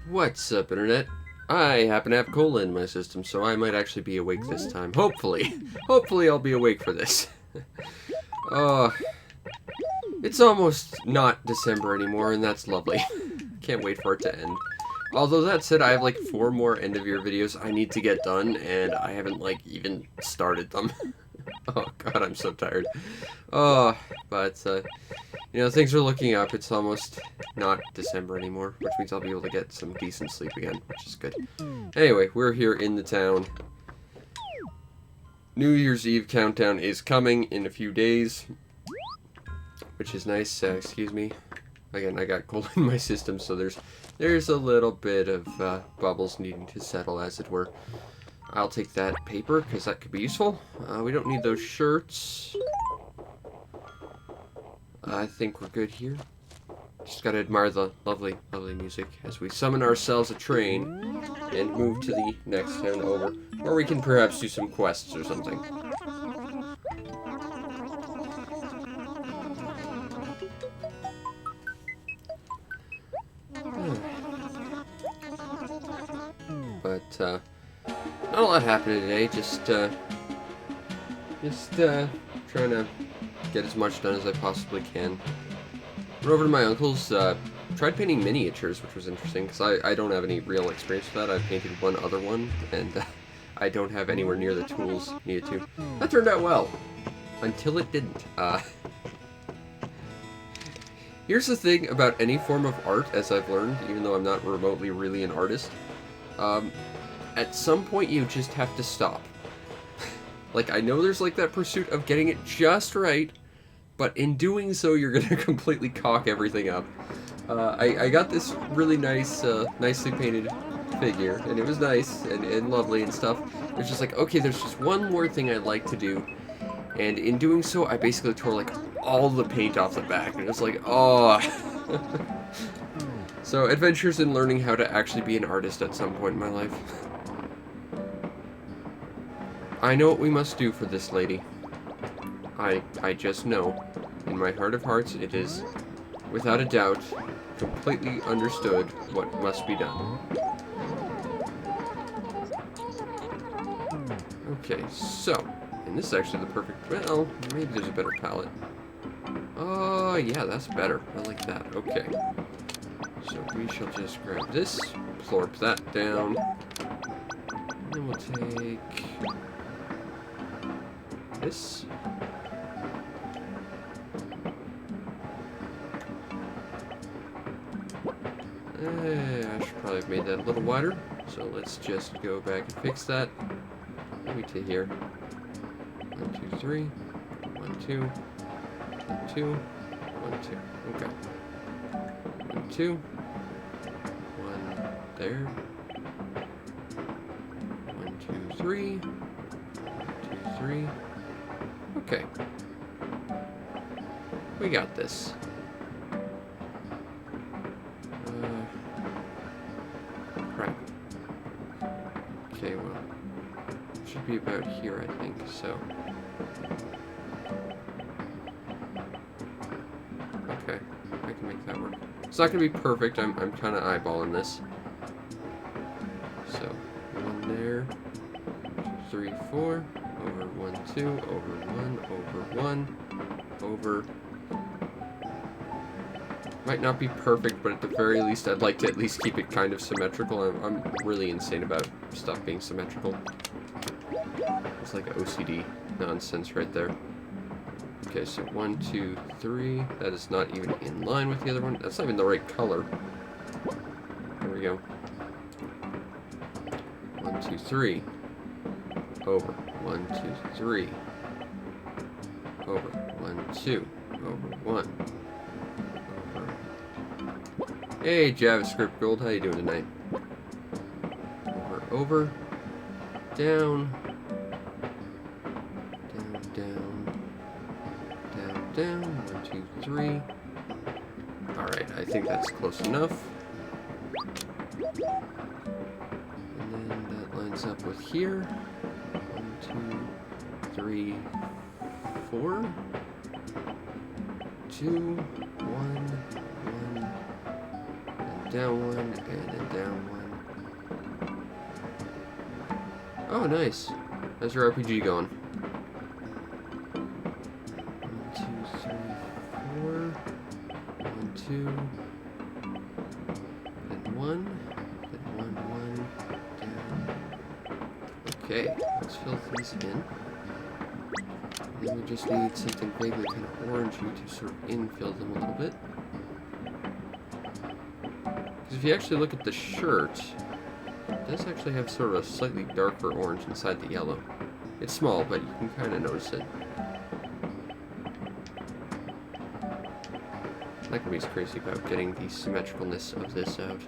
What's up, Internet? I happen to have cola in my system, so I might actually be awake this time. Hopefully. Hopefully I'll be awake for this. It's almost not December anymore, and that's lovely. Can't wait for it to end. Although that said, I have like 4 more end-of-year videos I need to get done, and I haven't like even started them. Oh god, I'm so tired. But you know, things are looking up. It's almost not December anymore, which means I'll be able to get some decent sleep again, which is good. Anyway, we're here in the town. New Year's Eve countdown is coming in a few days, which is nice. Excuse me. Again, I got cold in my system, so there's a little bit of bubbles needing to settle, as it were. I'll take that paper, because that could be useful. We don't need those shirts. I think we're good here. Just gotta admire the lovely, lovely music as we summon ourselves a train and move to the next town over, or we can perhaps do some quests or something. But not a lot happened today. Just trying to get as much done as I possibly can. Went over to my uncle's, tried painting miniatures, which was interesting, because I don't have any real experience with that. I've painted one other one, and I don't have anywhere near the tools needed to. That turned out well, until it didn't. Here's the thing about any form of art, as I've learned, even though I'm not remotely really an artist. At some point you just have to stop. Like, I know there's like that pursuit of getting it just right, but in doing so, you're gonna completely cock everything up. I got this really nice, nicely painted figure, and it was nice and lovely and stuff. It's just like, okay, there's just one more thing I'd like to do, and in doing so, I basically tore like all the paint off the back, and it was like, oh. So, adventures in learning how to actually be an artist at some point in my life. I know what we must do for this lady. I just know, in my heart of hearts, it is, without a doubt, completely understood what must be done. Okay, so, and this is actually the perfect, well, maybe there's a better palette. Oh, yeah, that's better. I like that. Okay. So we shall just grab this, plorp that down, and then we'll take this. I should probably have made that a little wider, so let's just go back and fix that. Maybe to here. 1, 2, 3. 1, 2. 1, 2. 1, 2. Okay. 1, 2. 1 there. 1, 2, 3. 1, 2, 3. Okay. We got this. Crap. Okay, well, it should be about here, I think, so. Okay, I can make that work. It's not gonna be perfect, I'm kind of eyeballing this. So, 1 there, 2, 3, 4, over 1, 2, over 1, over 1, over. Might not be perfect, but at the very least, I'd like to at least keep it kind of symmetrical. I'm really insane about stuff being symmetrical. It's like OCD nonsense right there. Okay, so 1, 2, 3. That is not even in line with the other one. That's not even the right color. There we go. 1, 2, 3. Over. 1, 2, 3. Over. 1, 2. Over. 1. Hey, JavaScript Gold, how you doing tonight? Over, down, down, 1, 2, 3. Alright, I think that's close enough. And then that lines up with here. 1, 2, 3, 4. 2, 1, 1. down one, and then down one. Oh, nice. How's your RPG going? 1, 2, 3, 4. 1, 2. Then 1. Then 1, 1. Down. Okay, let's fill these in. And then we just need something vaguely kind of orangey to sort of infill them a little bit. Because if you actually look at the shirt, it does actually have sort of a slightly darker orange inside the yellow. It's small, but you can kind of notice it. I'm not going to be as crazy about getting the symmetricalness of this out.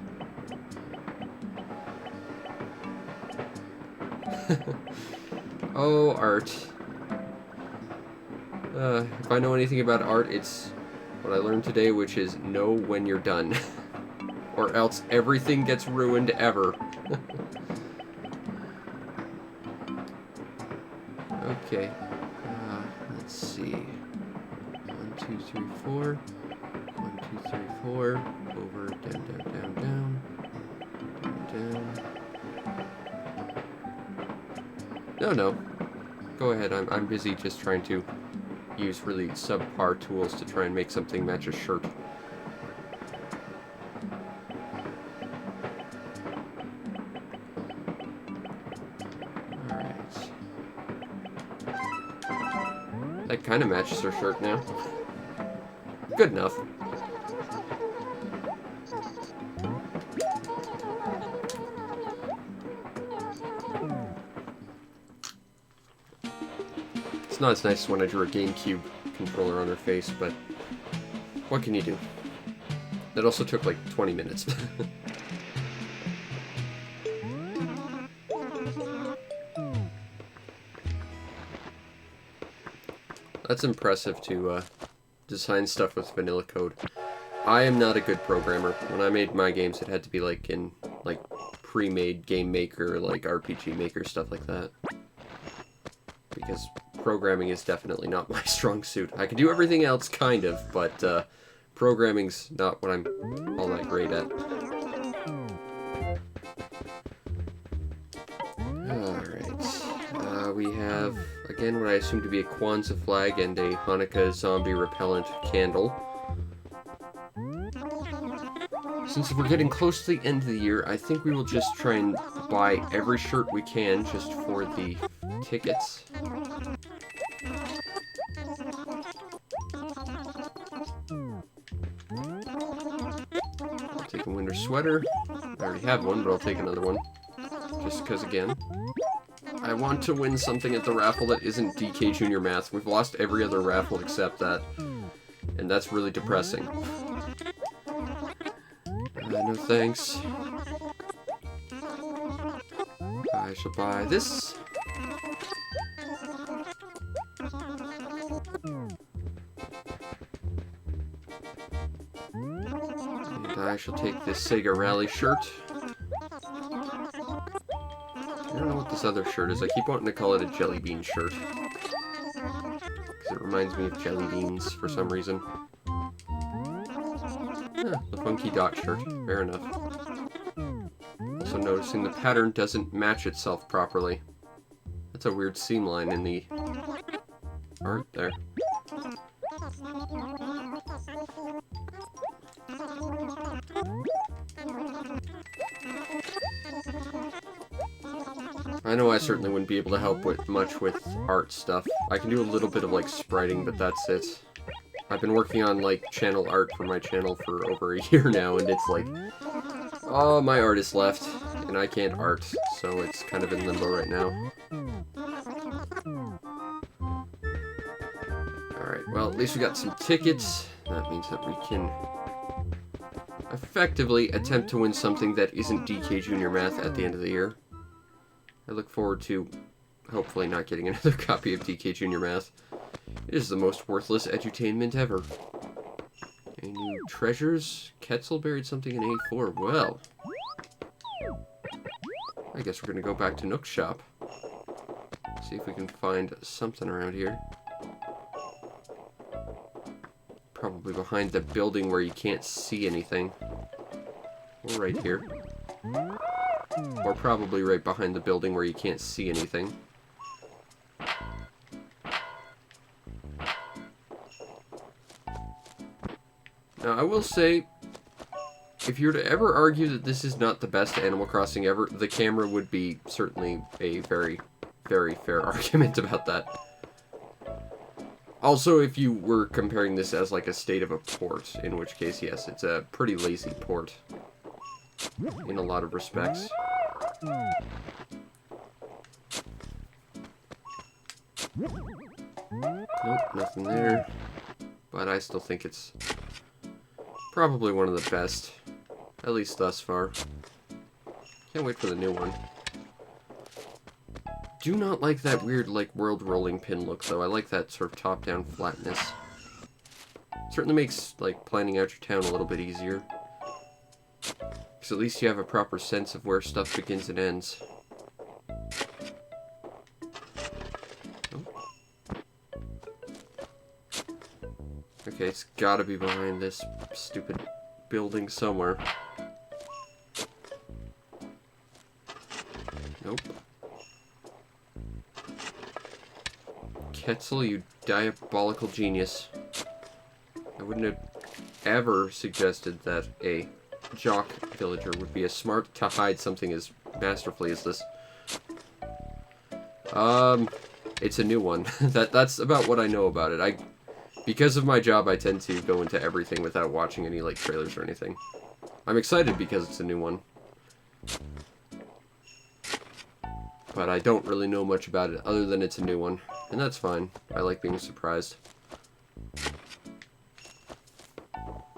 Oh, art. If I know anything about art, it's what I learned today, which is know when you're done. Or else everything gets ruined ever. Okay. Let's see. 1, 2, 3, 4. 1, 2, 3, 4. Over, down, down, down, down. Down, down. No. Go ahead. I'm busy just trying to use really subpar tools to try and make something match a shirt. That kind of matches her shirt now. Good enough. It's not as nice as when I drew a GameCube controller on her face, but what can you do? That also took like 20 minutes. That's impressive to design stuff with vanilla code. I am not a good programmer. When I made my games, it had to be like in like pre-made Game Maker, like RPG Maker, stuff like that. Because programming is definitely not my strong suit. I can do everything else, kind of, but programming's not what I'm all that great at. Alright. We have, again, what I assume to be a Kwanzaa flag and a Hanukkah zombie repellent candle. Since we're getting close to the end of the year, I think we will just try and buy every shirt we can just for the tickets. I'll take a winter sweater. I already have one, but I'll take another one. Just because, again, I want to win something at the raffle that isn't DK Junior Math. We've lost every other raffle except that. And that's really depressing. No thanks. I shall buy this. And I shall take this Sega Rally shirt. I don't know what this other shirt is. I keep wanting to call it a jelly bean shirt. Because it reminds me of jelly beans for some reason. Ah, the funky dot shirt. Fair enough. Also noticing the pattern doesn't match itself properly. That's a weird seam line in the art there. I know I certainly wouldn't be able to help much with art stuff. I can do a little bit of, like, spriting, but that's it. I've been working on, like, channel art for my channel for over a year now, and it's like, oh, my artist left, and I can't art, so it's kind of in limbo right now. Alright, well, at least we got some tickets. That means that we can effectively attempt to win something that isn't DK Junior Math at the end of the year. I look forward to hopefully not getting another copy of DK Junior Math. It is the most worthless edutainment ever. Any new treasures? Ketzel buried something in A4. Well, I guess we're going to go back to Nook's shop. See if we can find something around here. Probably behind the building where you can't see anything. Or right here. Or probably right behind the building where you can't see anything. Now, I will say, if you were to ever argue that this is not the best Animal Crossing ever, the camera would be certainly a very, very fair argument about that. Also, if you were comparing this as like a state of a port, in which case, yes, it's a pretty lazy port in a lot of respects. Nope, nothing there. But I still think it's probably one of the best, at least thus far. Can't wait for the new one. Do not like that weird, like, world rolling pin look, though. I like that sort of top-down flatness. Certainly makes, like, planning out your town a little bit easier. Because at least you have a proper sense of where stuff begins and ends. Oh. Okay, it's gotta be behind this stupid building somewhere. Nope. Quetzal, you diabolical genius. I wouldn't have ever suggested that a jock villager would be as smart to hide something as masterfully as this. It's a new one. That's about what I know about it. Because of my job, I tend to go into everything without watching any, like, trailers or anything. I'm excited because it's a new one. But I don't really know much about it, other than it's a new one. And that's fine. I like being surprised.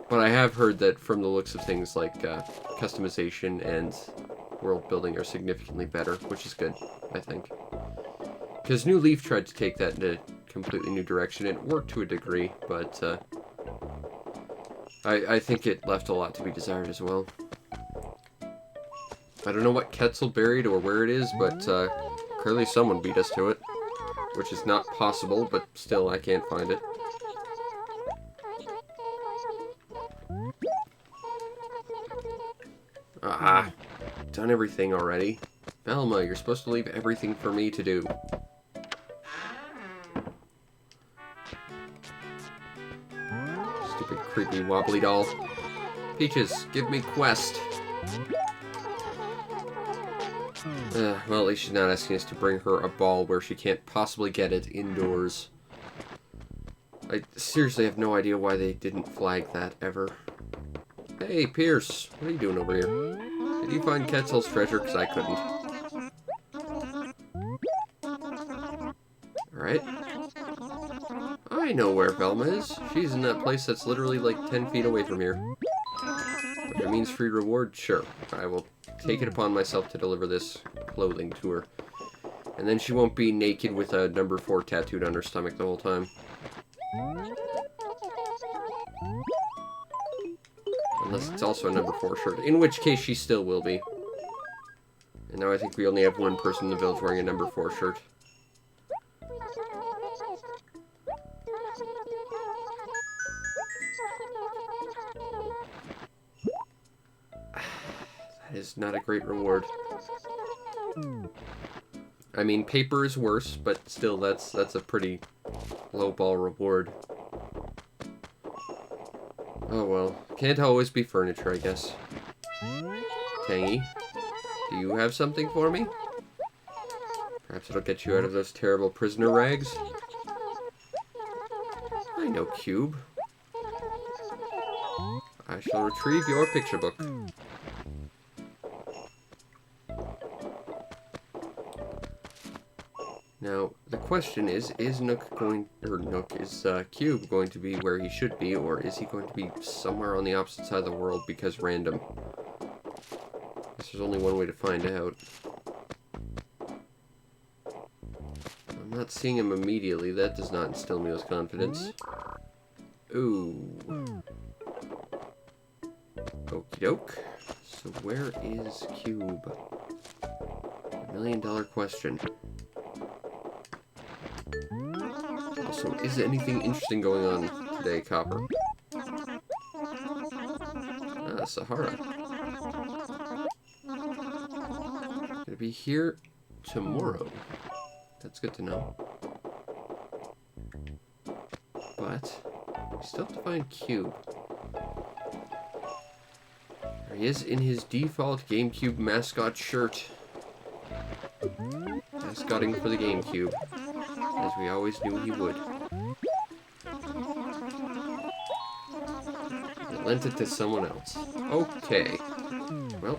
But I have heard that from the looks of things, like, customization and world building are significantly better, which is good, I think. Because New Leaf tried to take that in a completely new direction. It worked to a degree, but I think it left a lot to be desired as well. I don't know what Quetzal buried or where it is, but clearly someone beat us to it. Which is not possible, but still I can't find it. Ah, done everything already. Velma, you're supposed to leave everything for me to do. Stupid, creepy, wobbly doll. Peaches, give me quest. Well, at least she's not asking us to bring her a ball where she can't possibly get it indoors. I seriously have no idea why they didn't flag that ever. Hey, Pierce, what are you doing over here? Did you find Quetzal's treasure? Because I couldn't. Alright. I know where Velma is. She's in that place that's literally like 10 feet away from here. If it means free reward, sure. I will take it upon myself to deliver this clothing to her. And then she won't be naked with a number 4 tattooed on her stomach the whole time. Unless it's also a number 4 shirt, in which case she still will be. And now I think we only have one person in the village wearing a number 4 shirt. That is not a great reward. I mean, paper is worse, but still, that's a pretty low-ball reward. Oh well, can't always be furniture, I guess. Tangy, do you have something for me? Perhaps it'll get you out of those terrible prisoner rags? I know, Cube. I shall retrieve your picture book. Now, the question is Cube going to be where he should be, or is he going to be somewhere on the opposite side of the world because random? I guess there's only one way to find out. I'm not seeing him immediately. That does not instill me with confidence. Ooh. Okie doke. So where is Cube? $1 million question. Also, is anything interesting going on today, Copper? Ah, Sahara. Gonna be here tomorrow. That's good to know. But we still have to find Cube. There he is in his default GameCube mascot shirt. Mascotting for the GameCube, as we always knew he would. I lent it to someone else. Okay. Well,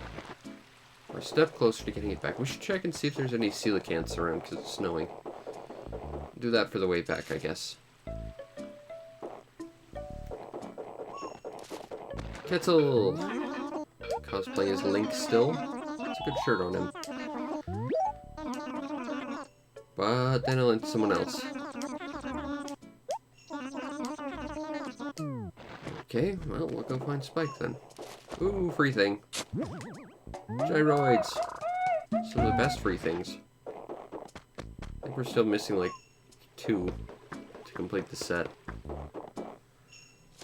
we're a step closer to getting it back. We should check and see if there's any coelacanths around because it's snowing. Do that for the way back, I guess. Kettle! Cosplaying as Link still. It's a good shirt on him. But then I'll lend to someone else. Okay, well, we'll go find Spike then. Ooh, free thing. Gyroids. Some of the best free things. I think we're still missing like 2 to complete the set.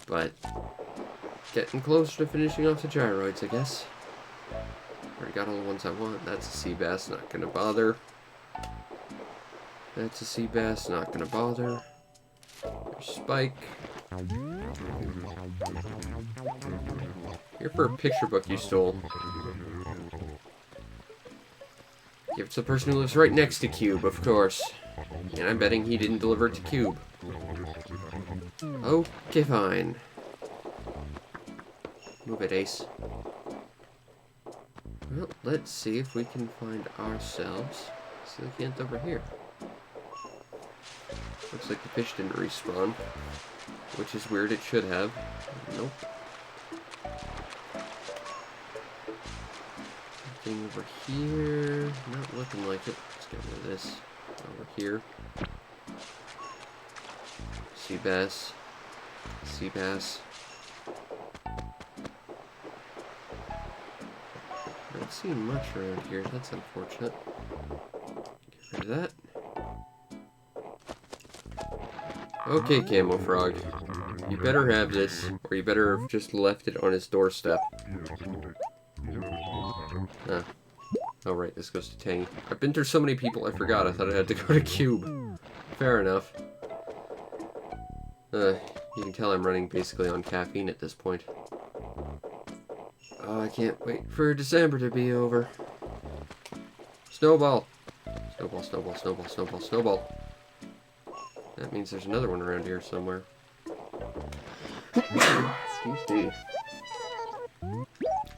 But getting closer to finishing off the gyroids, I guess. Already got all the ones I want. That's a sea bass, not gonna bother. That's a sea bass, not gonna bother. There's Spike. Here for a picture book you stole. Give it to the person who lives right next to Cube, of course. And I'm betting he didn't deliver it to Cube. Okay, fine. Move it, Ace. Well, let's see if we can find ourselves a coelacanth over here. Looks like the fish didn't respawn, which is weird. It should have. Nope. Nothing over here. Not looking like it. Let's get rid of this. Over here. Sea bass. Sea bass. Not seeing much around here. That's unfortunate. Get rid of that. Okay, Camo Frog. You better have this, or you better have just left it on his doorstep. Ah. Oh, right, this goes to Tangy. I've been through so many people, I forgot. I thought I had to go to Cube. Fair enough. You can tell I'm running basically on caffeine at this point. Oh, I can't wait for December to be over. Snowball! Snowball, snowball, snowball, snowball, snowball. That means there's another one around here somewhere. Excuse me.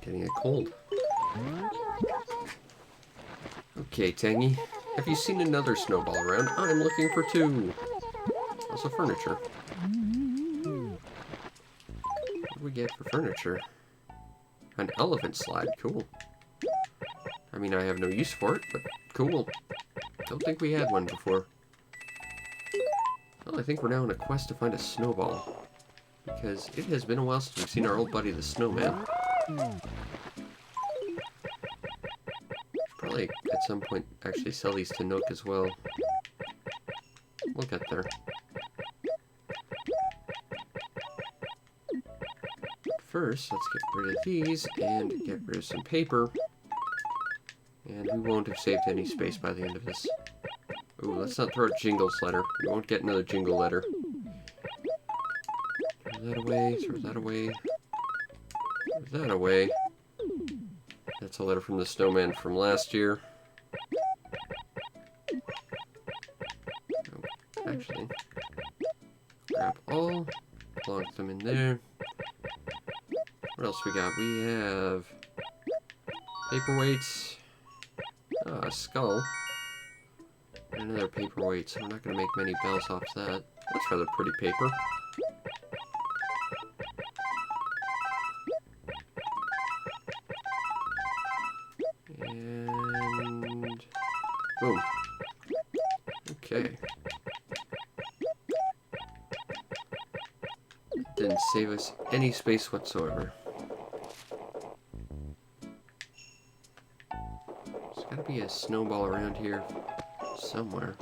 Getting a cold. Okay, Tangy. Have you seen another snowball around? I'm looking for 2. Also furniture. What do we get for furniture? An elephant slide. Cool. I mean, I have no use for it, but cool. Don't think we had one before. Well, I think we're now on a quest to find a snowball. Because it has been a while since we've seen our old buddy the snowman. Probably at some point actually sell these to Nook as well. We'll get there. First, let's get rid of these and get rid of some paper. And we won't have saved any space by the end of this. Ooh, let's not throw a Jingles letter. We won't get another Jingle letter. Throw that away, throw that away. Throw that away. That's a letter from the snowman from last year. Oh, actually, grab all, plonk them in there. What else we got? We have paperweights, a skull, and another paperweight, so we're not going to make many bells off that. That's rather pretty paper. And boom. Okay. Didn't save us any space whatsoever. There's gotta be a snowball around here somewhere.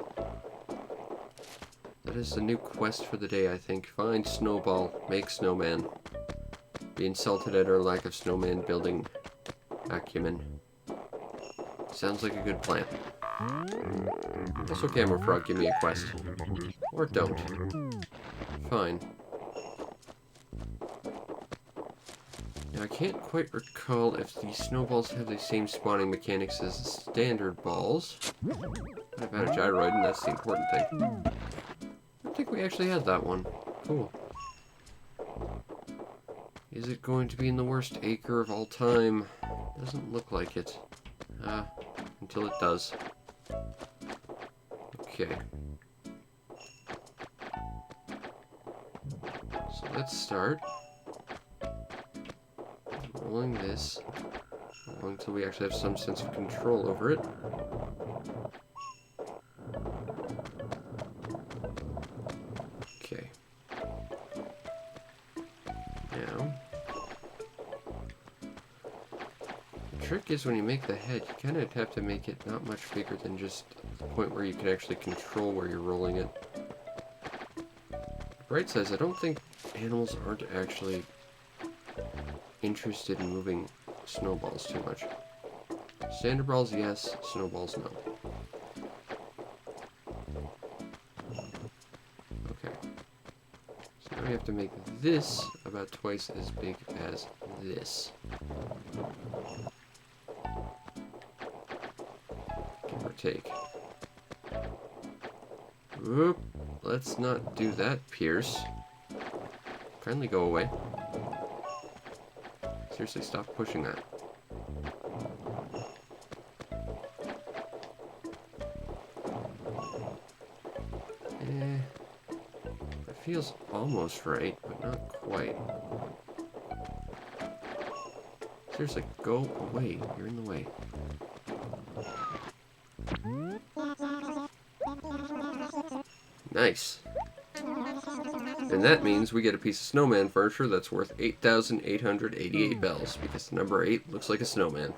That is the new quest for the day, I think. Find snowball, make snowman. Be insulted at our lack of snowman building acumen. Sounds like a good plan. Also, Camera Frog, give me a quest. Or don't. Fine. Now, I can't quite recall if the snowballs have the same spawning mechanics as the standard balls. I've had a gyroid, and that's the important thing. I don't think we actually had that one. Cool. Is it going to be in the worst acre of all time? Doesn't look like it. Until it does. Okay. So let's start rolling this until we actually have some sense of control over it. Okay. Now, the trick is when you make the head, you kind of have to make it not much bigger than just the point where you can actually control where you're rolling it. Bright says, I don't think animals aren't actually interested in moving snowballs too much. Standard balls, yes. Snowballs, no. Okay. So now we have to make this about twice as big as this. Give or take. Whoop. Let's not do that, Pierce. Kindly go away. Seriously, stop pushing that. That feels almost right, but not quite. Seriously, go away. You're in the way. Nice. And that means we get a piece of snowman furniture that's worth 8,888 bells, because the number 8 looks like a snowman.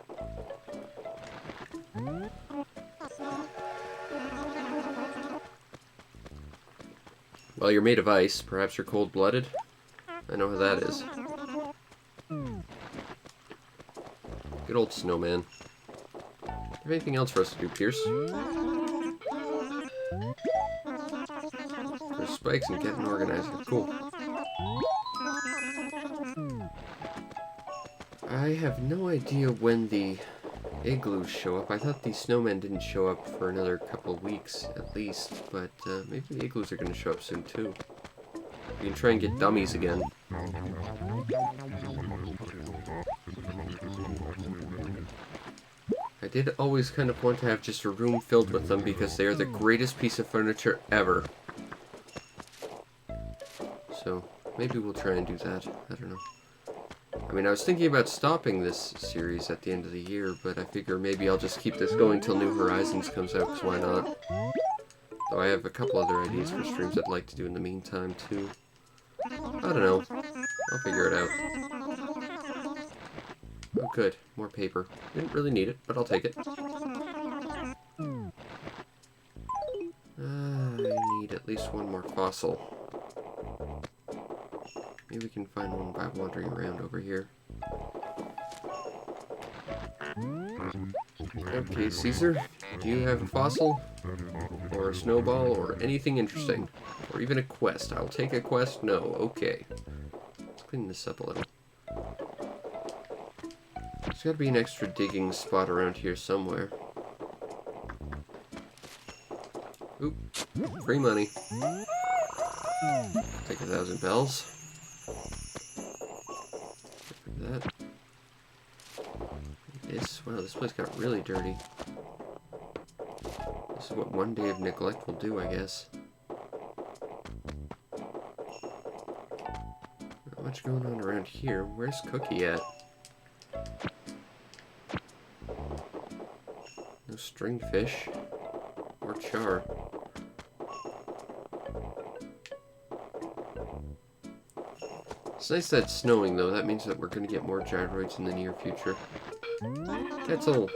Well, you're made of ice. Perhaps you're cold-blooded? I know how that is. Good old snowman. Do you have anything else for us to do, Pierce? There's spikes and getting organized. Cool. I have no idea when the igloos show up. I thought the snowmen didn't show up for another couple of weeks at least, but maybe the igloos are going to show up soon too. We can try and get dummies again. I did always kind of want to have just a room filled with them because they are the greatest piece of furniture ever. So maybe we'll try and do that. I don't know. I mean, I was thinking about stopping this series at the end of the year, but I figure maybe I'll just keep this going till New Horizons comes out, because why not? Though I have a couple other ideas for streams I'd like to do in the meantime, too. I don't know. I'll figure it out. Oh, good. More paper. Didn't really need it, but I'll take it. I need at least one more fossil. Maybe we can find one by wandering around over here. Okay, Caesar, do you have a fossil? Or a snowball? Or anything interesting? Or even a quest? I'll take a quest? No. Okay. Let's clean this up a little. There's gotta be an extra digging spot around here somewhere. Oop. Free money. Take 1,000 bells. That. Wow, this place got really dirty. This is what one day of neglect will do, I guess. Not much going on around here. Where's Cookie at? No string fish. Or char. It's nice that it's snowing, though. That means that we're going to get more gyroids in the near future. Ketzel!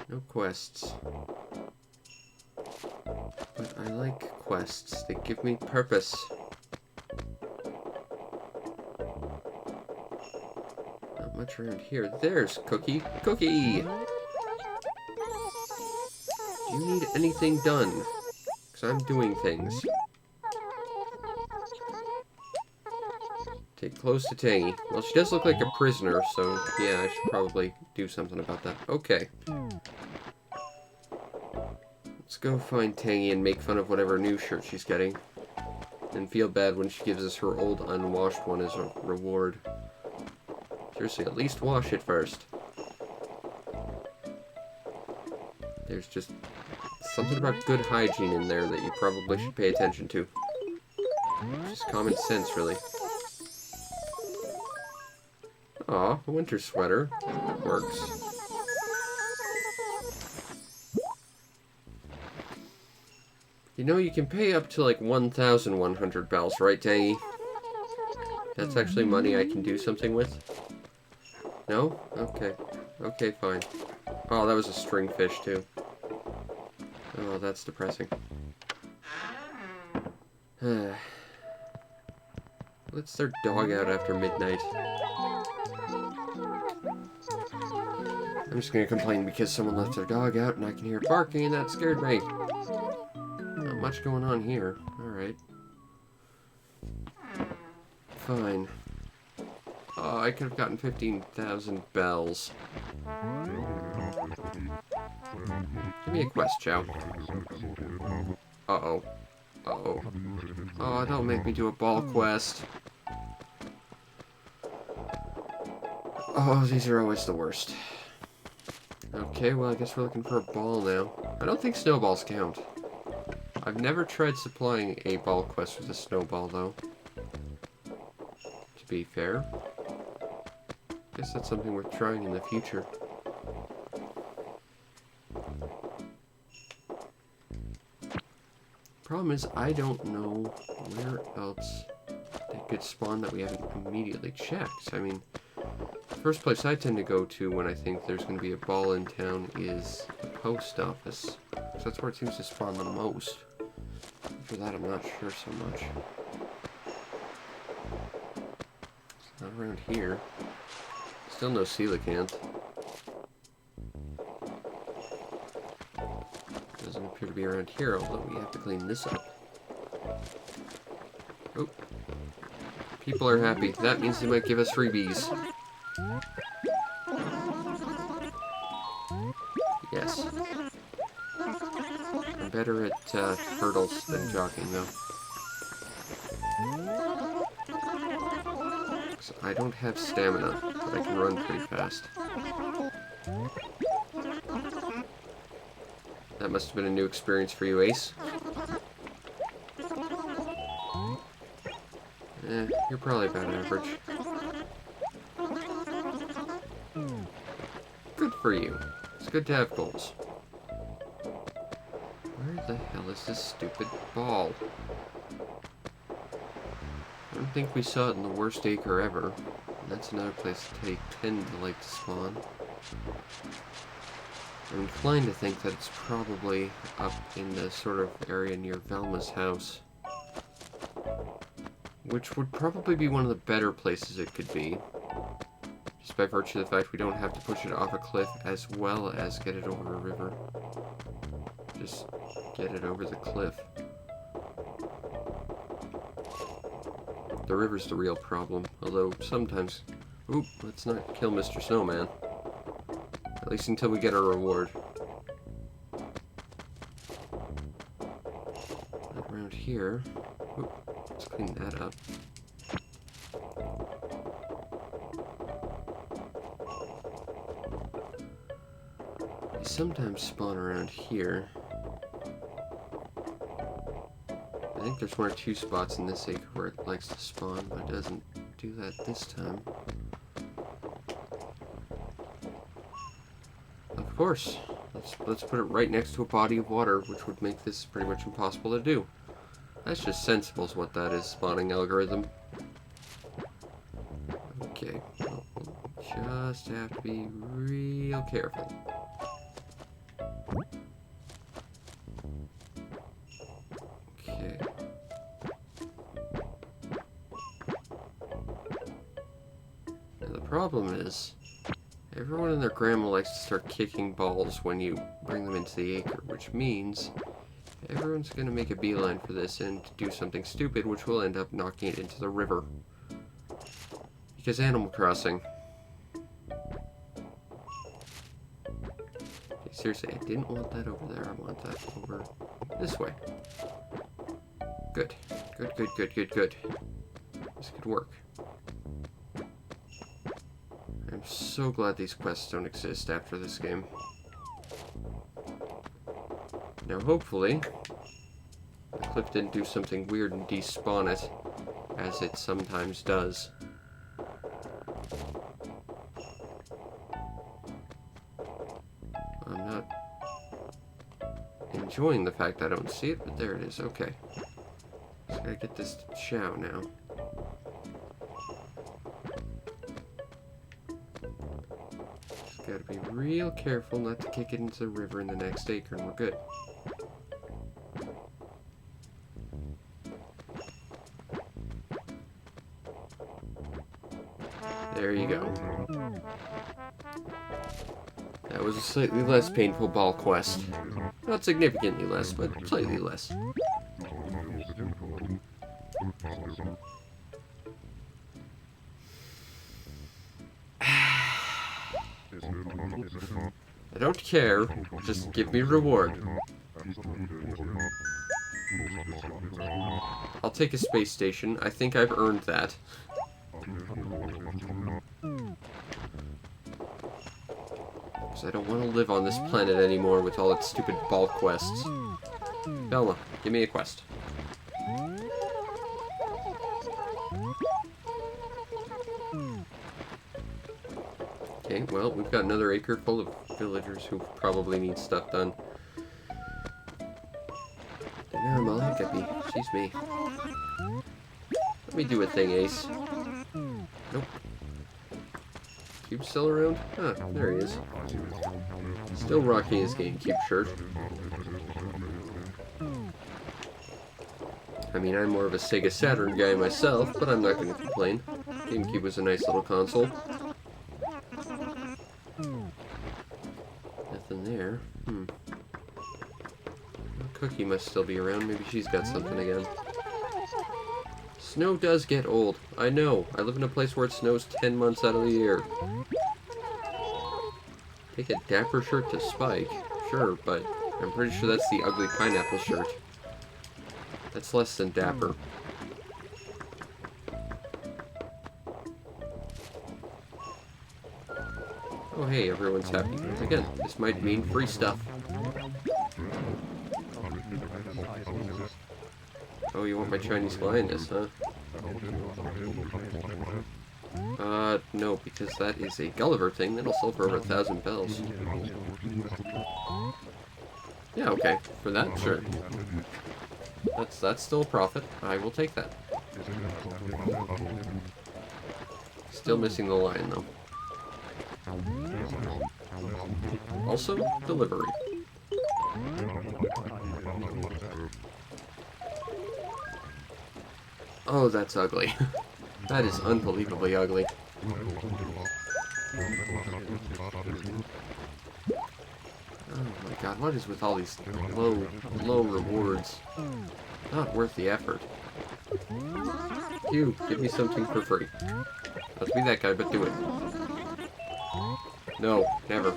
No quests. But I like quests. They give me purpose. Not much around here. There's Cookie. Cookie! Do you need anything done? Because I'm doing things. Take close to Tangy. Well, she does look like a prisoner, so yeah, I should probably do something about that. Okay. Let's go find Tangy and make fun of whatever new shirt she's getting. And feel bad when she gives us her old unwashed one as a reward. Seriously, at least wash it first. There's just something about good hygiene in there that you probably should pay attention to. Just common sense, really. Aw, a winter sweater. That works. You know, you can pay up to like 1,100 bells, right, Tangy? That's actually money I can do something with? No? Okay. Okay, fine. Oh, that was a string fish, too. Oh, that's depressing. Let's their dog out after midnight. I'm just gonna complain because someone left their dog out and I can hear barking and that scared me. Not much going on here. Alright. Fine. Oh, I could have gotten 15,000 bells. Give me a quest, Chow. Uh-oh. Uh-oh. Oh, don't make me do a ball quest. Oh, these are always the worst. Okay, well, I guess we're looking for a ball now. I don't think snowballs count. I've never tried supplying a ball quest with a snowball, though. To be fair. Guess that's something worth trying in the future. Problem is, I don't know where else they could spawn that we haven't immediately checked. I mean, the first place I tend to go to when I think there's going to be a ball in town is the post office. So that's where it seems to spawn the most. For that, I'm not sure so much. It's not around here. Still no coelacanth. Doesn't appear to be around here, although we have to clean this up. Oh. People are happy. That means they might give us freebies. Yes. I'm better at hurdles than jogging, though. So I don't have stamina, but I can run pretty fast. That must have been a new experience for you, Ace. You're probably about average. Good for you. It's good to have goals. Where the hell is this stupid ball? I don't think we saw it in the worst acre ever. And that's another place that they tend to like to spawn. I'm inclined to think that it's probably up in the sort of area near Velma's house. Which would probably be one of the better places it could be. Just by virtue of the fact we don't have to push it off a cliff as well as get it over a river. Just get it over the cliff. The river's the real problem, although sometimes... Oop, let's not kill Mr. Snowman. At least until we get our reward. Around here... Oop, let's clean that up. They sometimes spawn around here. I think there's one or two spots in this acre where it likes to spawn, but it doesn't do that this time. Of course, let's put it right next to a body of water, which would make this pretty much impossible to do. That's just sensible is what that is, spawning algorithm. Okay, well, we'll just have to be real careful. Okay. Now the problem is, everyone and their grandma likes to start kicking balls when you bring them into the acre, which means everyone's gonna make a beeline for this and do something stupid, which will end up knocking it into the river. Because Animal Crossing. Okay, seriously, I didn't want that over there. I want that over this way. Good. Good, good, good, good, good. This could work. I'm so glad these quests don't exist after this game. Now, hopefully, the cliff didn't do something weird and despawn it, as it sometimes does. I'm not enjoying the fact I don't see it, but there it is. Okay. Just gotta get this chow now. Just gotta be real careful not to kick it into the river in the next acre, and we're good. There you go. That was a slightly less painful ball quest. Not significantly less, but slightly less. I don't care, just give me reward. I'll take a space station. I think I've earned that. Because I don't want to live on this planet anymore with all its stupid ball quests. Velma, give me a quest. Okay, well, we've got another acre full of villagers who probably need stuff done. Hippie, she's me. Let me do a thing, Ace. Nope. Cube's still around? Ah, there he is. Still rocking his GameCube shirt. I mean, I'm more of a Sega Saturn guy myself, but I'm not going to complain. GameCube was a nice little console. Nothing there. Cookie must still be around. Maybe she's got something again. Snow does get old. I know. I live in a place where it snows 10 months out of the year. Take a dapper shirt to Spike. Sure, but I'm pretty sure that's the ugly pineapple shirt. That's less than dapper. Oh hey, everyone's happy. Again, this might mean free stuff. Oh, you want my Chinese lioness, huh? No, because that is a Gulliver thing that'll sell for over 1,000 bells. Yeah, okay. For that, sure. That's still a profit. I will take that. Still missing the lion, though. Also, delivery. Oh, that's ugly. That is unbelievably ugly. Oh my god, what is with all these low rewards? Not worth the effort. You, give me something for free. Let's be that guy, but do it. No, never.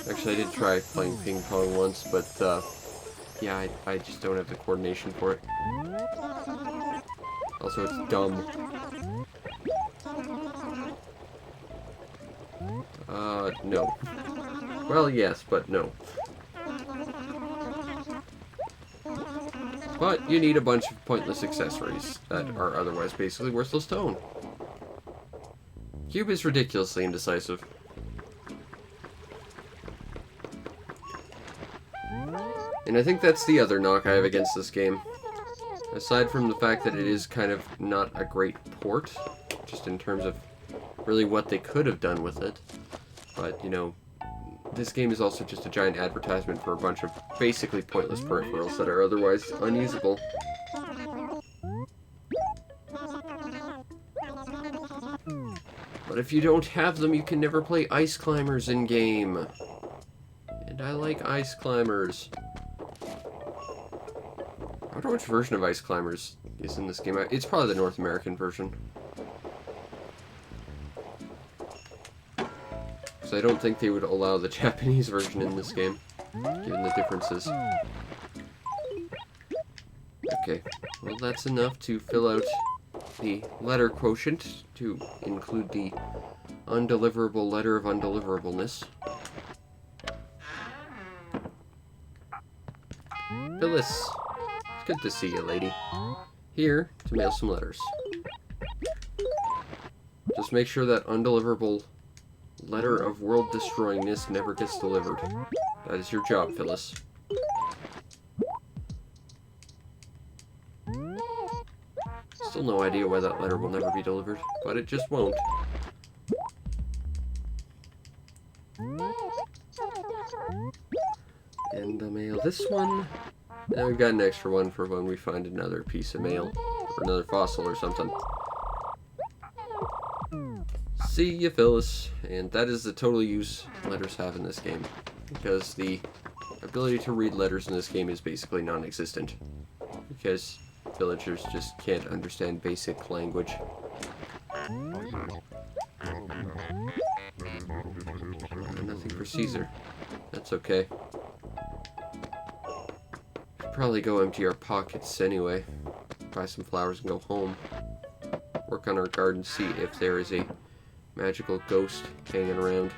Actually, I did try playing ping pong once, but, yeah, I just don't have the coordination for it. Also, it's dumb. No. Well, yes, but no. But you need a bunch of pointless accessories that are otherwise basically worthless stone. Cube is ridiculously indecisive. And I think that's the other knock I have against this game. Aside from the fact that it is kind of not a great port, just in terms of really what they could have done with it. But, you know, this game is also just a giant advertisement for a bunch of basically pointless peripherals that are otherwise unusable. But if you don't have them, you can never play Ice Climbers in-game. And I like Ice Climbers. I wonder which version of Ice Climbers is in this game. It's probably the North American version. Because I don't think they would allow the Japanese version in this game, given the differences. Okay, well that's enough to fill out the letter quotient to include the undeliverable letter of undeliverableness. Phyllis, it's good to see you, lady. Here to mail some letters. Just make sure that undeliverable letter of world-destroyingness never gets delivered. That is your job, Phyllis. Still no idea why that letter will never be delivered, but it just won't. And I'll mail this one. Now we've got an extra one for when we find another piece of mail, or another fossil or something. See ya, Phyllis. And that is the total use letters have in this game, because the ability to read letters in this game is basically non-existent, because villagers just can't understand basic language. Nothing for Caesar. That's okay. Should probably go empty our pockets anyway. Buy some flowers and go home. Work on our garden, see if there is a magical ghost hanging around.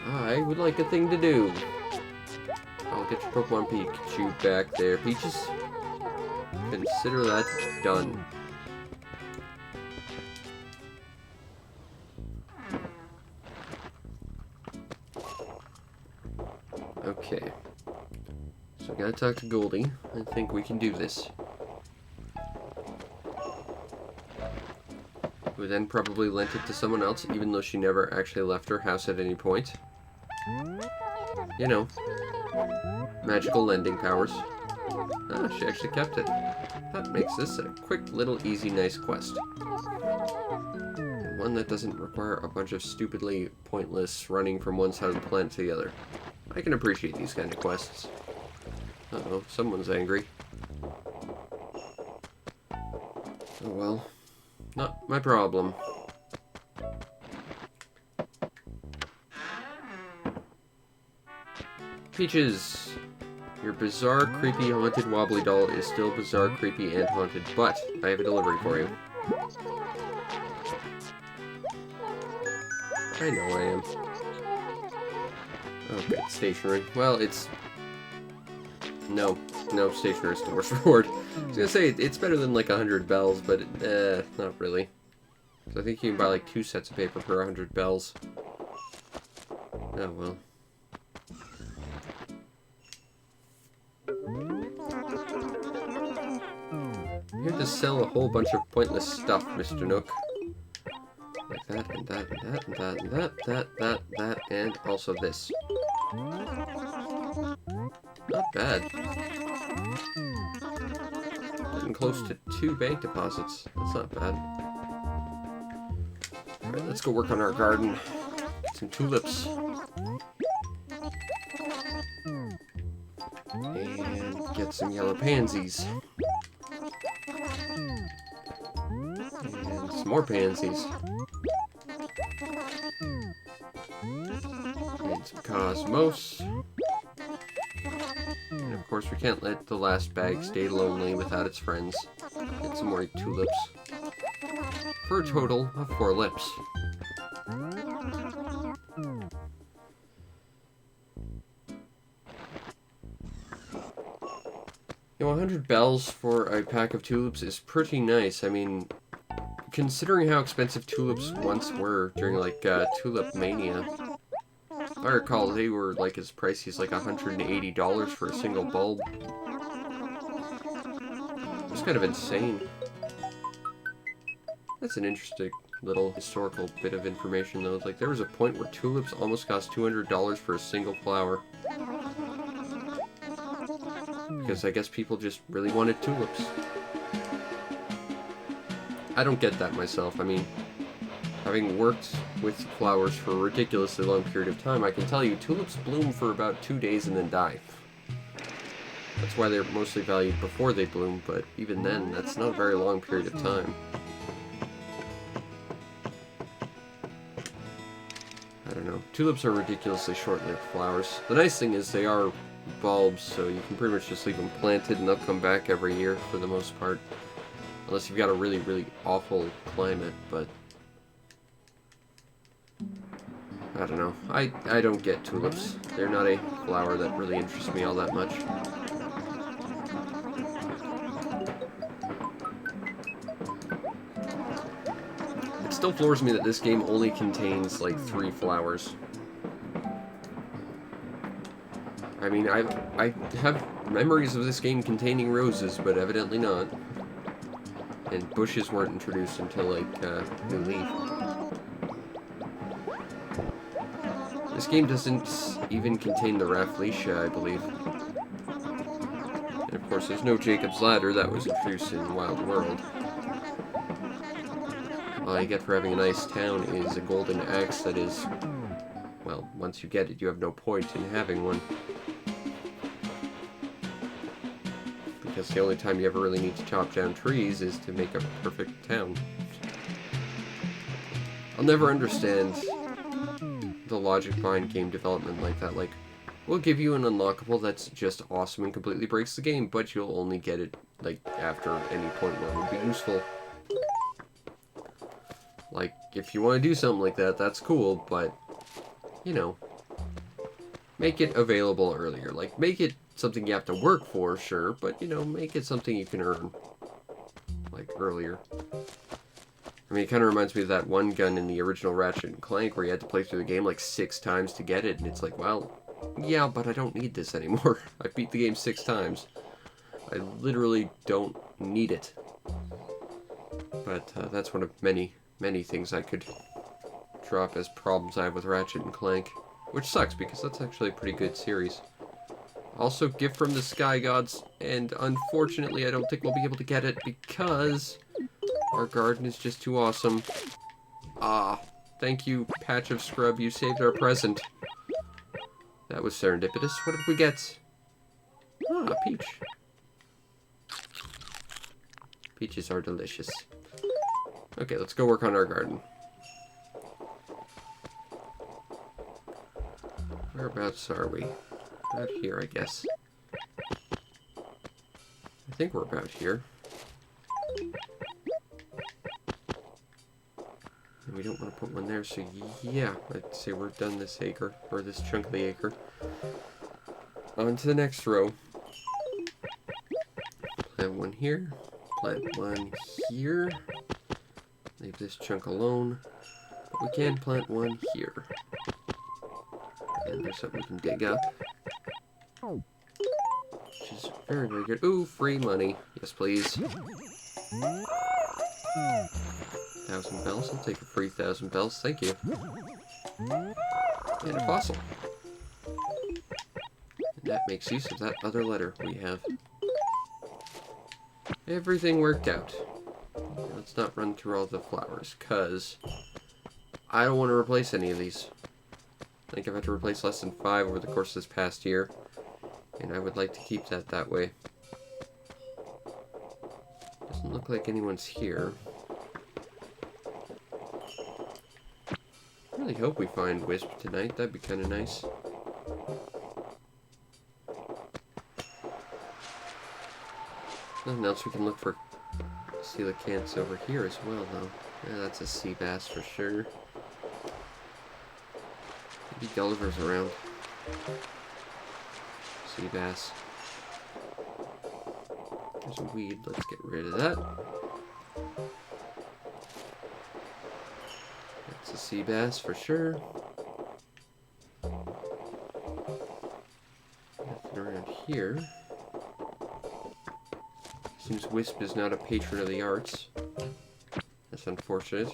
I would like a thing to do. I'll get your Pokemon Pikachu back there, Peaches. Consider that done. Okay. So I gotta talk to Goldie. I think we can do this. We then probably lent it to someone else, even though she never actually left her house at any point. You know, magical lending powers. Ah, she actually kept it. That makes this a quick, little, easy, nice quest. And one that doesn't require a bunch of stupidly pointless running from one side of the planet to the other. I can appreciate these kind of quests. Uh-oh, someone's angry. Oh well. Not my problem. Peaches! Your bizarre, creepy, haunted wobbly doll is still bizarre, creepy, and haunted, but I have a delivery for you. I know I am. Okay, stationery. Well, it's... No, stationery is the worst reward. I was gonna say, it's better than like 100 bells, but not really. So I think you can buy like 2 sets of paper for 100 bells. Oh well. Here to sell a whole bunch of pointless stuff, Mr. Nook. Like that, and that, and that, and that, and that, and also this. Not bad. Getting close to 2 bank deposits. That's not bad. Alright, let's go work on our garden. Get some tulips. And get some yellow pansies. And some more pansies. And some cosmos. And of course we can't let the last bag stay lonely without its friends. Get some more tulips. For a total of 4 lips. You know, 100 bells for a pack of tulips is pretty nice. I mean, considering how expensive tulips once were during, like, Tulip Mania. If I recall, they were, like, as pricey as, like, $180 for a single bulb. It was kind of insane. That's an interesting little historical bit of information, though. Like, there was a point where tulips almost cost $200 for a single flower. Because I guess people just really wanted tulips. I don't get that myself. I mean, having worked with flowers for a ridiculously long period of time, I can tell you tulips bloom for about 2 days and then die. That's why they're mostly valued before they bloom, but even then, that's not a very long period of time. I don't know. Tulips are ridiculously short-lived flowers. The nice thing is they are bulbs, so you can pretty much just leave them planted and they'll come back every year for the most part. Unless you've got a really, really awful climate, but... I don't know. I don't get tulips. They're not a flower that really interests me all that much. It still floors me that this game only contains, like, 3 flowers. I mean, I have memories of this game containing roses, but evidently not. And bushes weren't introduced until, like, New Leaf. This game doesn't even contain the Rafflesia, I believe. And of course, there's no Jacob's Ladder. That was introduced in Wild World. All you get for having a nice town is a golden axe that is... Well, once you get it, you have no point in having one. Because the only time you ever really need to chop down trees is to make a perfect town. I'll never understand the logic behind game development like that. Like, we'll give you an unlockable that's just awesome and completely breaks the game, but you'll only get it, like, after any point where it would be useful. Like, if you want to do something like that, that's cool, but, you know, make it available earlier. Like, make it something you have to work for, sure, but, you know, make it something you can earn, like, earlier. I mean, it kind of reminds me of that one gun in the original Ratchet & Clank where you had to play through the game like 6 times to get it, and it's like, well, yeah, but I don't need this anymore. I beat the game 6 times. I literally don't need it. But that's one of many, many things I could drop as problems I have with Ratchet & Clank. Which sucks, because that's actually a pretty good series. Also, Gift from the Sky Gods, and unfortunately I don't think we'll be able to get it because our garden is just too awesome. Ah, thank you, Patch of Scrub, you saved our present. That was serendipitous. What did we get? Ah, peach. Peaches are delicious. Okay, let's go work on our garden. Whereabouts are we? About here, I guess. I think we're about here. And we don't want to put one there, so yeah, I'd say we're done this acre, or this chunk of the acre. On to the next row. Plant one here. Plant one here. Leave this chunk alone. But we can plant one here. And there's something we can dig up. Which is very, very good. Ooh, free money. Yes, please. 1,000 bells. I'll take a free 1,000 bells. Thank you. And a fossil. And that makes use of that other letter we have. Everything worked out. Let's not run through all the flowers, because I don't want to replace any of these. I think I've had to replace less than 5 over the course of this past year, and I would like to keep that way. Doesn't look like anyone's here. I really hope we find Wisp tonight. That'd be kind of nice. Nothing else we can look for coelacanths over here as well, though. Yeah, that's a sea bass for sure. Maybe Gulliver's around. Sea bass. There's a weed. Let's get rid of that. That's a sea bass for sure. Nothing around here. Seems Wisp is not a patron of the arts. That's unfortunate.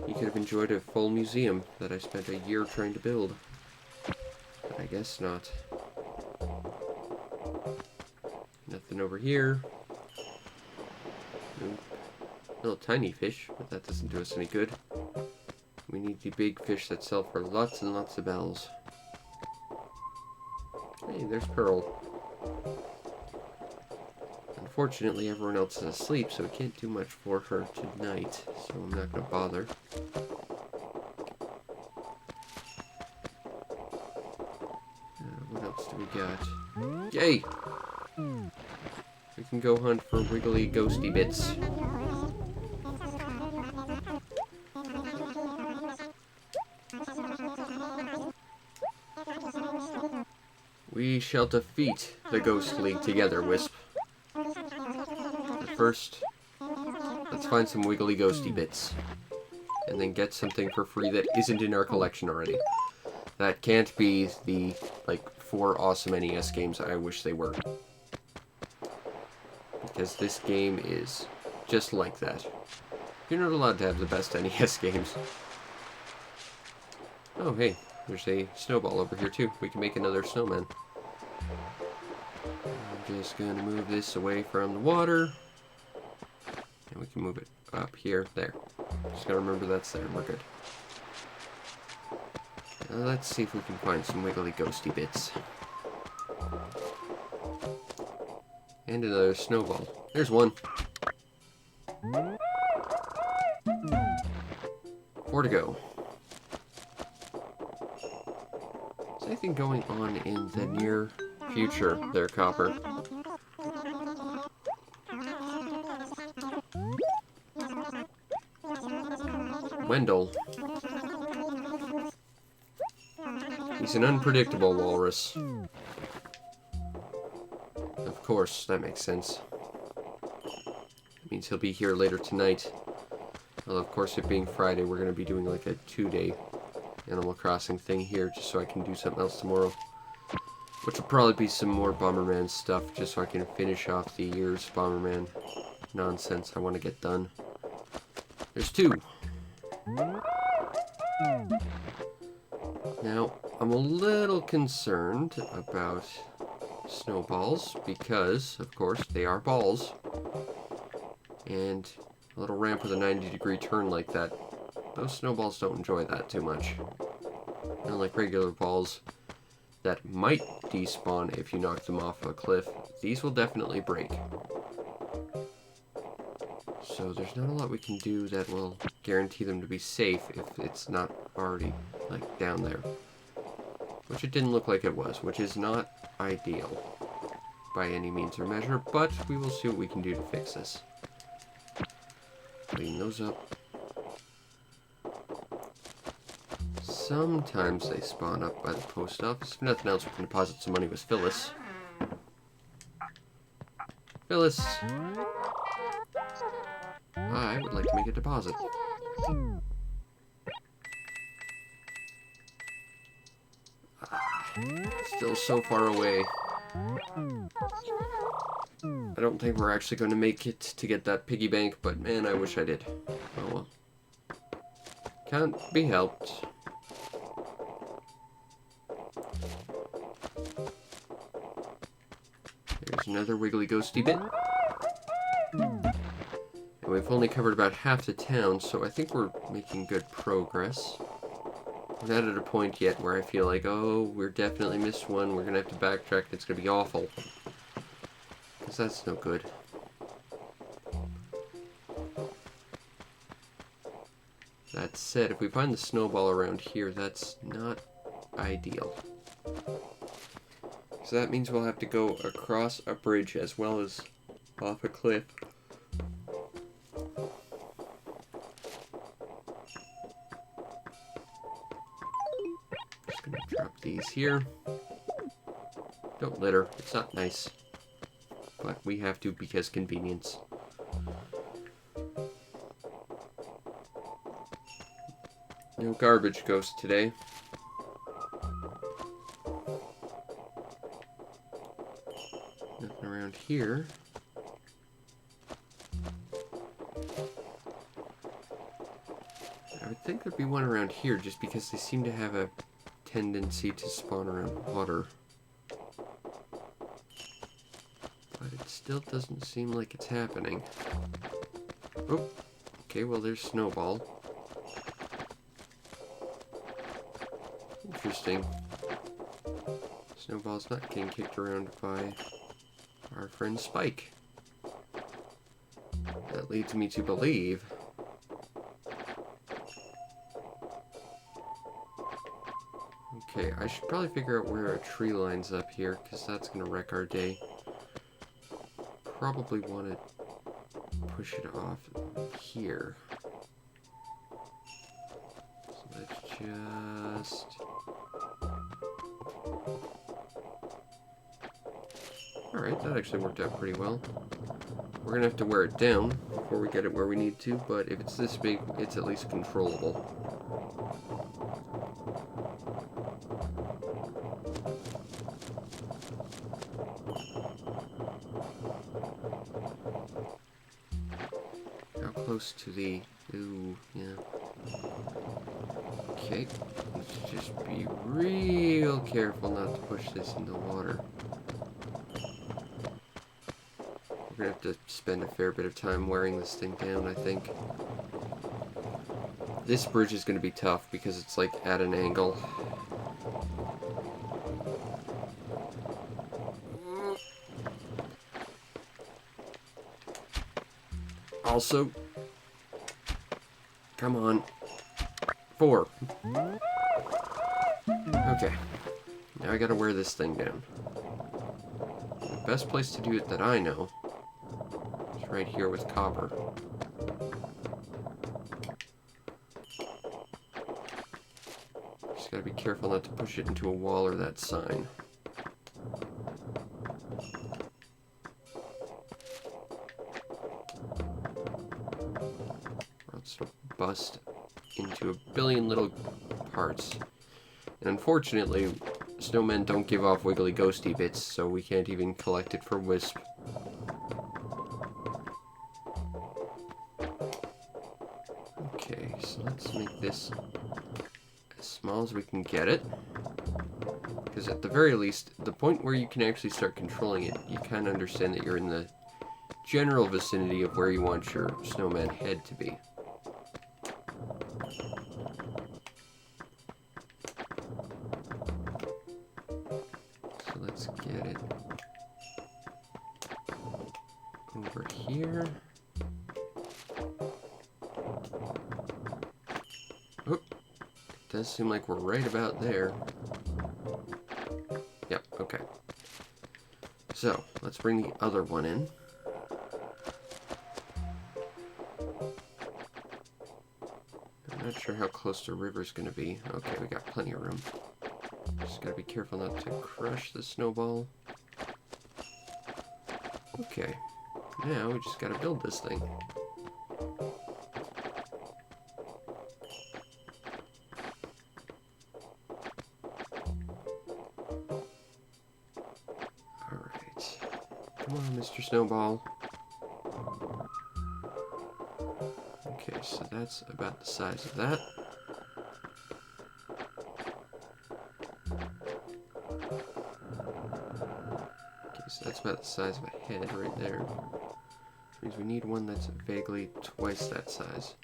He could have enjoyed a full museum that I spent a year trying to build. But I guess not. Nothing over here. Nope. Little tiny fish, but that doesn't do us any good. We need the big fish that sell for lots and lots of bells. Hey, there's Pearl. Unfortunately, everyone else is asleep, so we can't do much for her tonight, so I'm not going to bother. What else do we got? Yay! We can go hunt for wiggly ghosty bits. We shall defeat the Ghost League together, Wisp. But first, let's find some wiggly ghosty bits. And then get something for free that isn't in our collection already. That can't be the, like, 4 awesome NES games I wish they were. Because this game is just like that. You're not allowed to have the best NES games. Oh, hey, there's a snowball over here, too. We can make another snowman. I'm just gonna move this away from the water. And we can move it up here. There. Just gotta remember that's there. We're good. Let's see if we can find some wiggly ghosty bits. And another snowball. There's one. 4 to go. Is anything going on in the near future there, Copper? Wendell. He's an unpredictable walrus. Of course, that makes sense. It means he'll be here later tonight. Well, of course, it being Friday, we're going to be doing like a 2-day Animal Crossing thing here, just so I can do something else tomorrow. Which will probably be some more Bomberman stuff, just so I can finish off the year's Bomberman nonsense I want to get done. There's 2. Now, I'm a little concerned about snowballs, because, of course, they are balls. And a little ramp with a 90-degree turn like that, those snowballs don't enjoy that too much. Unlike regular balls that might despawn if you knock them off a cliff, these will definitely break. So there's not a lot we can do that will guarantee them to be safe if it's not already, like, down there. Which it didn't look like it was, which is not ideal by any means or measure, but we will see what we can do to fix this. Clean those up. Sometimes they spawn up by the post office. If nothing else, we can deposit some money with Phyllis. Phyllis! I would like to make a deposit. Still so far away. I don't think we're actually going to make it to get that piggy bank, but man, I wish I did. Oh well. Can't be helped. There's another wiggly ghosty bit. And we've only covered about half the town, so I think we're making good progress. We're not at a point yet where I feel like, oh, we're definitely missed one, we're going to have to backtrack, it's going to be awful. Because that's no good. That said, if we find the snowball around here, that's not ideal. So that means we'll have to go across a bridge as well as off a cliff. Just gonna drop these here. Don't litter, it's not nice. But we have to because convenience. No garbage ghost today. Nothing around here. I would think there'd be one around here just because they seem to have a tendency to spawn around water. But it still doesn't seem like it's happening. Oh, okay, well there's Snowball. Interesting. Snowball's not getting kicked around by our friend Spike. That leads me to believe okay, I should probably figure out where a tree lines up here, because that's going to wreck our day. Probably want to push it off here. So let's just... Alright, that actually worked out pretty well. We're going to have to wear it down before we get it where we need to, but if it's this big, it's at least controllable. How close to the... Ooh, yeah. Okay, let's just be real careful not to push this into the water. We're gonna have to spend a fair bit of time wearing this thing down, I think. This bridge is gonna be tough because it's like at an angle. Also, come on. 4. Okay. Now I gotta wear this thing down. The best place to do it that I know is right here with copper. Just gotta be careful not to push it into a wall or that sign. Bust into a billion little parts. And unfortunately, snowmen don't give off wiggly ghosty bits, so we can't even collect it for Wisp. Okay, so let's make this as small as we can get it. Because at the very least, the point where you can actually start controlling it, you kind of understand that you're in the general vicinity of where you want your snowman head to be. Let's get it over here. Oh, it does seem like we're right about there. Yep, okay. So, let's bring the other one in. I'm not sure how close the river's going to be. Okay, we got plenty of room. Just gotta be careful not to crush the snowball. Okay, now we just gotta build this thing. Alright. Come on, Mr. Snowball. Okay, so that's about the size of that. So that's about the size of a head right there. Which means we need one that's vaguely twice that size.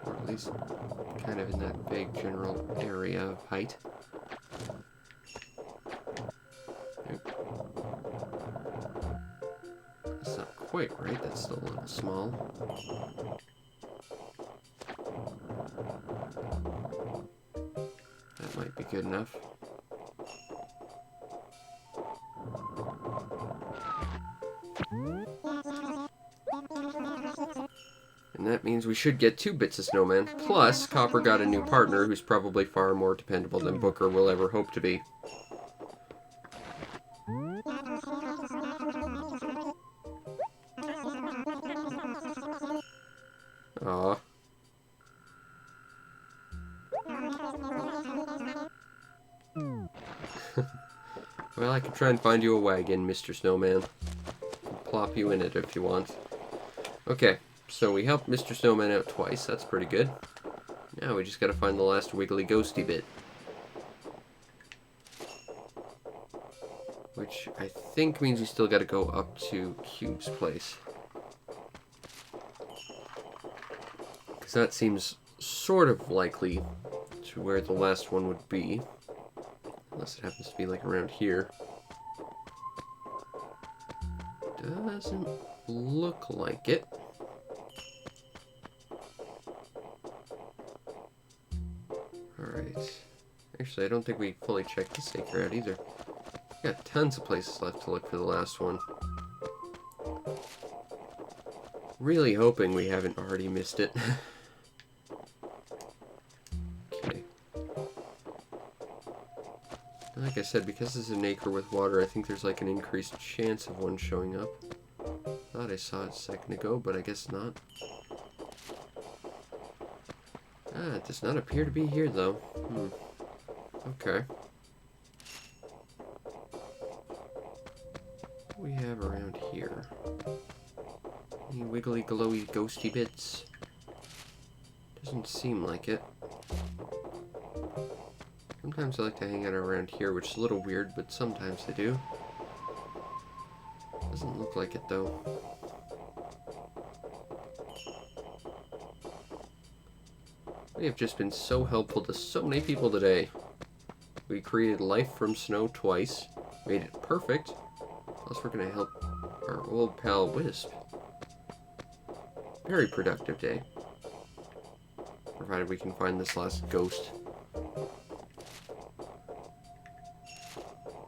Or at least kind of in that vague general area of height. That's not quite right, that's still a little small. That might be good enough. And that means we should get 2 bits of snowman. Plus, Copper got a new partner who's probably far more dependable than Booker will ever hope to be. Aww. Well, I could try and find you a wagon, Mr. Snowman. Plop you in it if you want. Okay. So we helped Mr. Snowman out twice, that's pretty good. Now we just gotta find the last wiggly ghosty bit. Which I think means we still gotta go up to Cube's place. Because that seems sort of likely to where the last one would be. Unless it happens to be like around here. Doesn't look like it. Alright. Actually, I don't think we fully checked the Acre out either. We got tons of places left to look for the last one. Really hoping we haven't already missed it. Okay. Like I said, because this is an acre with water, I think there's like an increased chance of one showing up. Thought I saw it a second ago, but I guess not. Ah, it does not appear to be here, though. Okay. What do we have around here? Any wiggly, glowy, ghosty bits? Doesn't seem like it. Sometimes I like to hang out around here, which is a little weird, but sometimes I do. Doesn't look like it, though. We have just been so helpful to so many people today. We created life from snow twice, made it perfect, plus we're going to help our old pal Wisp. Very productive day. Provided we can find this last ghost.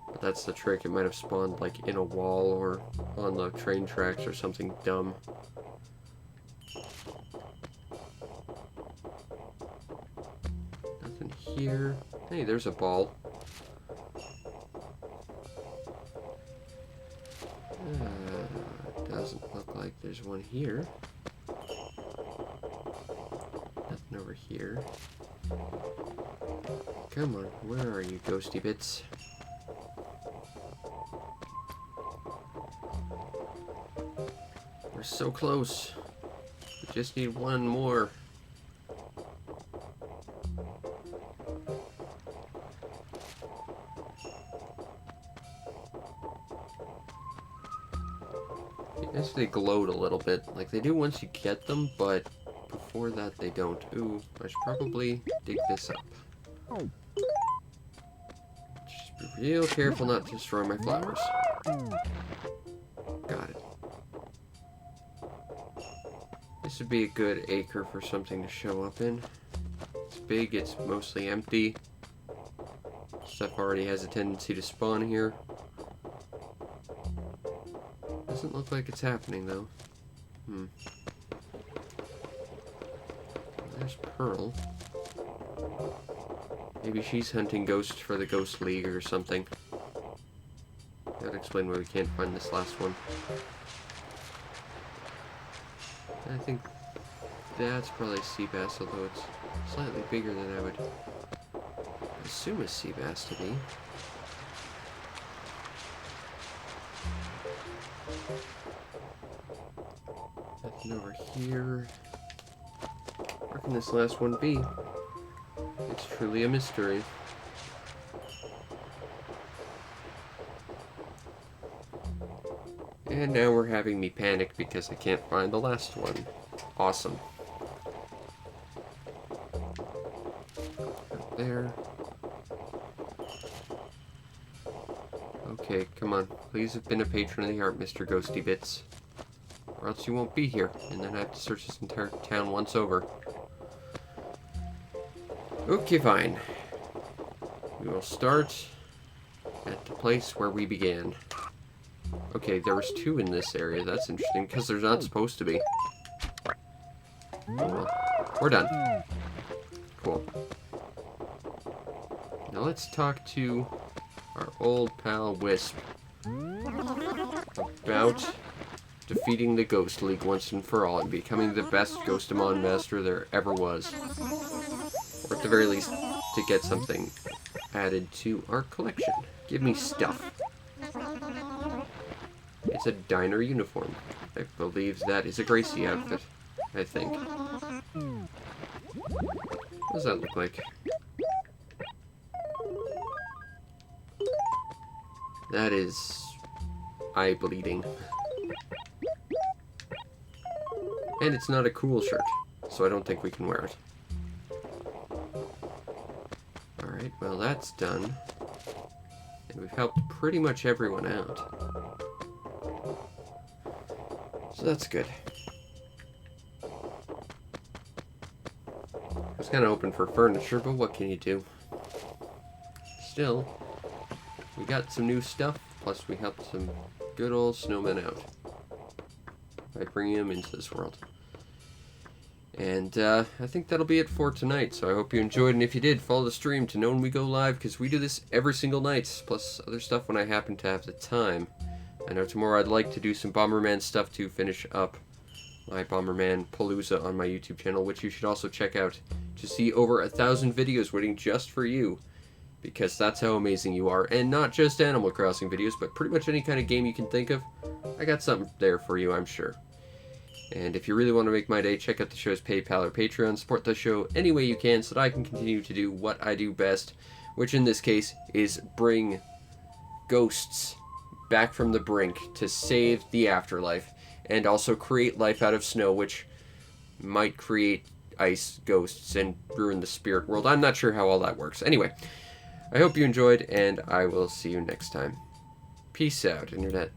But that's the trick, it might have spawned like in a wall or on the train tracks or something dumb. Nothing here. Hey, there's a ball. Doesn't look like there's one here. Nothing over here. Come on, where are you, ghosty bits? We're so close. We just need one more. Yes, they glowed a little bit, like they do once you get them, but before that they don't. Ooh, I should probably dig this up. Just be real careful not to destroy my flowers. Got it. This would be a good acre for something to show up in. It's big, it's mostly empty. Stuff already has a tendency to spawn here. Doesn't look like it's happening, though. There's Pearl. Maybe she's hunting ghosts for the Ghost League or something. That would explain why we can't find this last one. I think that's probably a sea bass, although it's slightly bigger than I would assume a sea bass to be. Nothing over here. Where can this last one be? It's truly a mystery. And now we're having me panic because I can't find the last one. Awesome. Up there. Okay, come on. Please have been a patron of the art, Mr. Ghosty Bits. Or else you won't be here, and then I have to search this entire town once over. Okay, fine. We will start at the place where we began. Okay, there was two in this area. That's interesting, because there's not supposed to be. Oh well. We're done. Cool. Now let's talk to our old pal Wisp about defeating the Ghost League once and for all and becoming the best Ghostamon master there ever was. Or at the very least, to get something added to our collection. Give me stuff. It's a diner uniform. I believe that is a Gracie outfit. I think. What does that look like? That is eye-bleeding. And it's not a cool shirt, so I don't think we can wear it. Alright, well that's done. And we've helped pretty much everyone out. So that's good. I was kind of hoping for furniture, but what can you do? Still, we got some new stuff, plus we helped some good old snowmen out by bringing them into this world. And I think that'll be it for tonight, so I hope you enjoyed, and if you did, follow the stream to know when we go live, because we do this every single night, plus other stuff when I happen to have the time. I know tomorrow I'd like to do some Bomberman stuff to finish up my Bomberman Palooza on my YouTube channel, which you should also check out to see over 1,000 videos waiting just for you, because that's how amazing you are, and not just Animal Crossing videos, but pretty much any kind of game you can think of. I got something there for you, I'm sure. And if you really want to make my day, check out the show's PayPal or Patreon. Support the show any way you can so that I can continue to do what I do best, which in this case is bring ghosts back from the brink to save the afterlife, and also create life out of snow, which might create ice ghosts and ruin the spirit world. I'm not sure how all that works. Anyway, I hope you enjoyed, and I will see you next time. Peace out, Internet.